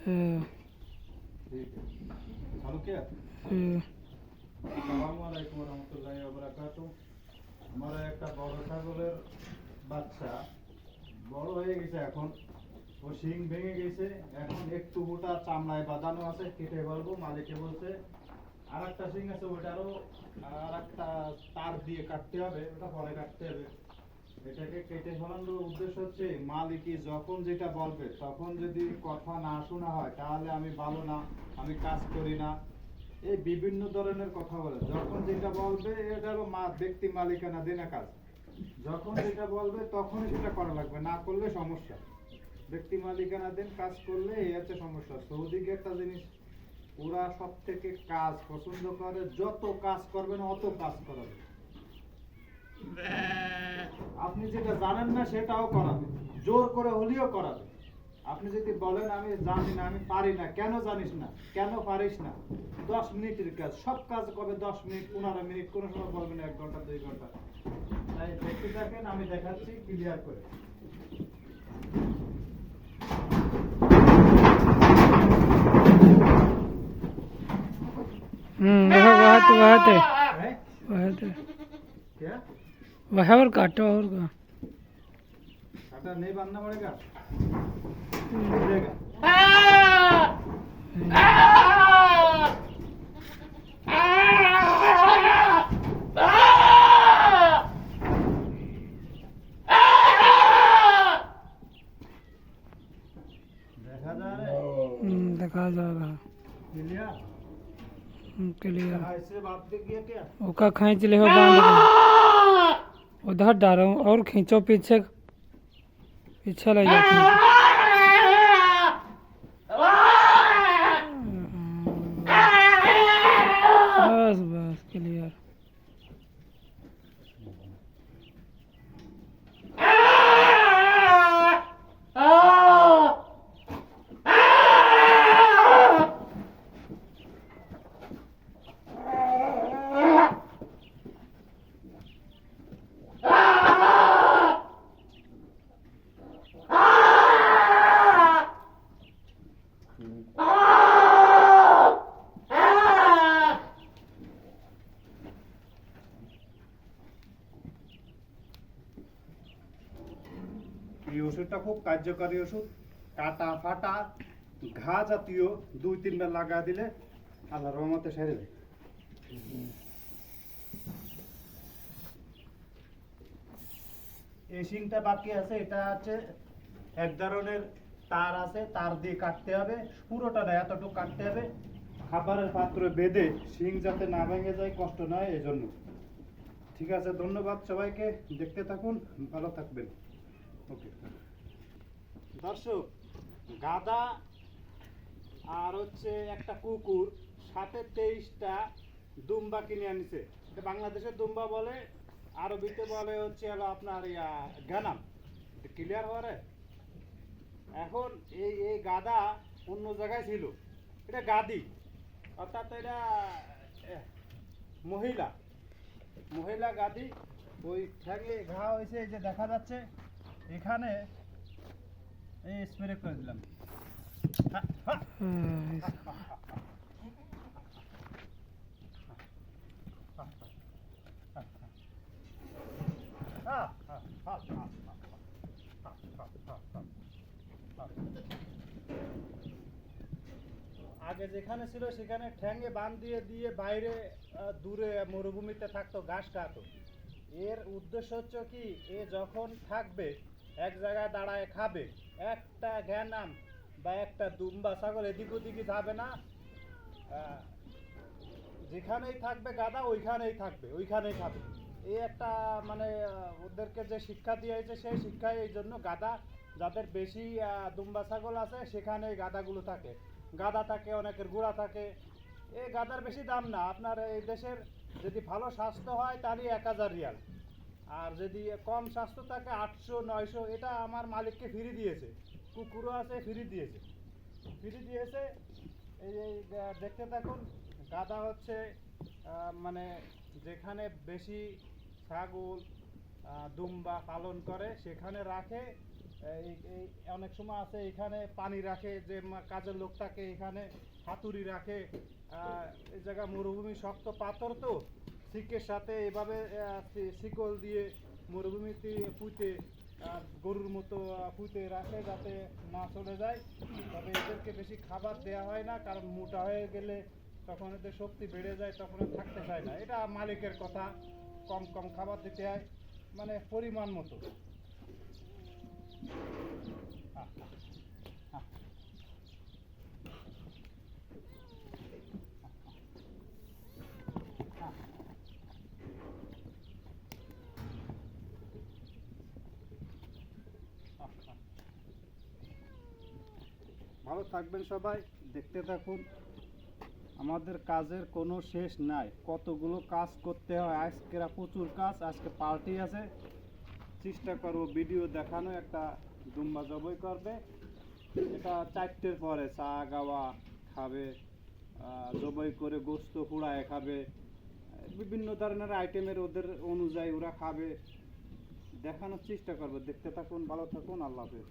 ठीक है चालू किया আসসালামু আলাইকুম ওয়া রাহমাতুল্লাহি ওয়া বারাকাতুহু আমার একটা বড় ছাগলের বাচ্চা বড় হয়ে গেছে এখন ও শিং ভেঙে গেছে এখন একটু ওটা চামড়ায় বাঁধানো আছে কেটে ফেলবো মালিকে বলছে আরেকটা শিং আছে ওটারও আরেকটা তার দিয়ে কাটতে হবে ওটা পরে কাটতে হবে এটাকে কেটে ফেলানোর উদ্দেশ্য হচ্ছে মালিকই যখন যেটা বলবে তখন যদি কথা না শোনা হয় তাহলে আমি ভালো না আমি কাজ করি না এই বিভিন্ন ধরনের কথা বলে যখন যেটা বলবে এটা হলো ব্যক্তি মালিকানা দেনা কাজ যখন যেটা বলবে তখনই সেটা করা লাগবে না করলে সমস্যা ব্যক্তি মালিকানা দেন কাজ করলে এই হচ্ছে সমস্যা সৌদিকে একটা জিনিস ওরা সব থেকে কাজ পছন্দ করে যত কাজ করবেন অত কাজ করাবে আপনি যেটা জানেন না সেটাও করাবে জোর করে হলেও করাবে আপনি যদি বলেন আমি জানি না আমি পারি না কেন জানিস না কেন পারিস না 10 মিনিটের কাজ সব কাজ করবে 10 মিনিট 15 মিনিট কোনো সময় বলবেন 1 ঘন্টা 2 ঘন্টা তাই দেখতে থাকেন আমি দেখাচ্ছি ক্লিয়ার করে क्या वह और काटो और का काटा नहीं बांधना पड़ेगा मिलेगा देखा जा रहा क्लियर क्लियर ऐसे बात देखिए क्या ओका खींच ले हो बांध के उधर डालो और खींचो पीछे पीछे ले जाओ बस बस क्लियर এই ওষুধটা খুব কার্যকরী ওষুধ কাটা ফাটা ঘা জাতীয় 2-3 বার লাগা দিলে আল্লাহর রহমতে সেরে যায় এই শিংটা বাকি আছে এটা আছে এক ধরনের তার আছে তার দিয়ে কাটতে হবে পুরোটা না এতটুকু কাটতে হবে খাবারের পাত্রে বেঁধে শিং যাতে না ভেঙে যায় কষ্ট না হয় এই জন্য ঠিক আছে ধন্যবাদ সবাইকে দেখতে থাকুন ভালো থাকবেন ওকে দর্শক গাধা আর হচ্ছে একটা কুকুর সাথে 23টা দুম্বা কিনে আনিছে এটা বাংলাদেশের দুম্বা বলে আরবিতে বলে হচ্ছে হলো আপনার গানাম ক্লিয়ার হওয়ারে এখন এই গাধা অন্য জায়গায় ছিল এটা গাদি অর্থাৎ এটা মহিলা মহিলা গাদি ওই ঠ্যাঙে ঘা হয়েছে এই যে দেখা যাচ্ছে এখানে এই স্প্রে করে দিলাম আগে যেখানে ছিল সেখানে ঠ্যাঙে বাঁধ দিয়ে দিয়ে বাইরে দূরে মরুভূমিতে থাকতো ঘাস খাতো এর উদ্দেশ্য হচ্ছে কি এ যখন থাকবে এক জায়গায় দাঁড়ায় খাবে একটা ঘ্যানাম বা একটা দুম্বা ছাগল এদিক ওদিকে যাবে না যেখানেই থাকবে গাধা ওইখানেই থাকবে ওইখানেই খাবে এই একটা মানে ওদেরকে যে শিক্ষা দিয়ে হয়েছে সেই শিক্ষায় এই জন্য গাধা যাদের বেশি দুম্বা ছাগল আছে সেখানে গাধাগুলো থাকে গাধা থাকে অনেকের গোড়া থাকে এই গাধার বেশি দাম না আপনার এই দেশের যদি ভালো স্বাস্থ্য হয় তাহলে 1000 রিয়াল আর যদি কম স্বাস্থ্য থাকে 800-900 এটা আমার মালিককে ফ্রি দিয়েছে কুকুরও আছে ফ্রি দিয়েছে এই দেখতে থাকুন গাধা হচ্ছে মানে যেখানে বেশি ছাগল দুম্বা পালন করে সেখানে রাখে এই অনেক সময় আছে এখানে পানি রাখে, যে কাজের লোকটাকে এখানে হাতুড়ি রাখে। এই জায়গা মরুভূমি, শক্ত পাথর তো, শিকের সাথে এভাবে শিকল দিয়ে মরুভূমিতে পুঁতে গরুর মতো পুঁতে রাখে যাতে না চলে যায়। তবে এদেরকে বেশি খাবার দেওয়া হয় না, কারণ মোটা হয়ে গেলে তখন এদের শক্তি বেড়ে যায়, তখন আর থাকতে চায় না। এটা মালিকের কথা, কম কম খাবার দিতে হয়, মানে পরিমাণ মতো। ভালো থাকবেন সবাই, দেখতে থাকুন। আমাদের কাজের কোনো শেষ নাই, কতগুলো কাজ করতে হয়। আজকে প্রচুর কাজ, আজকে পার্টি আছে। চেষ্টা করবো ভিডিও দেখানো। একটা দুম্বা জবাই করবে, এটা 4টের পরে চা গাওয়া খাবে, জবাই করে গোস্ত পোড়ায় খাবে, বিভিন্ন ধরনের আইটেমের ওদের অনুযায়ী ওরা খাবে। দেখানোর চেষ্টা করবো, দেখতে থাকুন, ভালো থাকুন, আল্লাহ হাফেজ।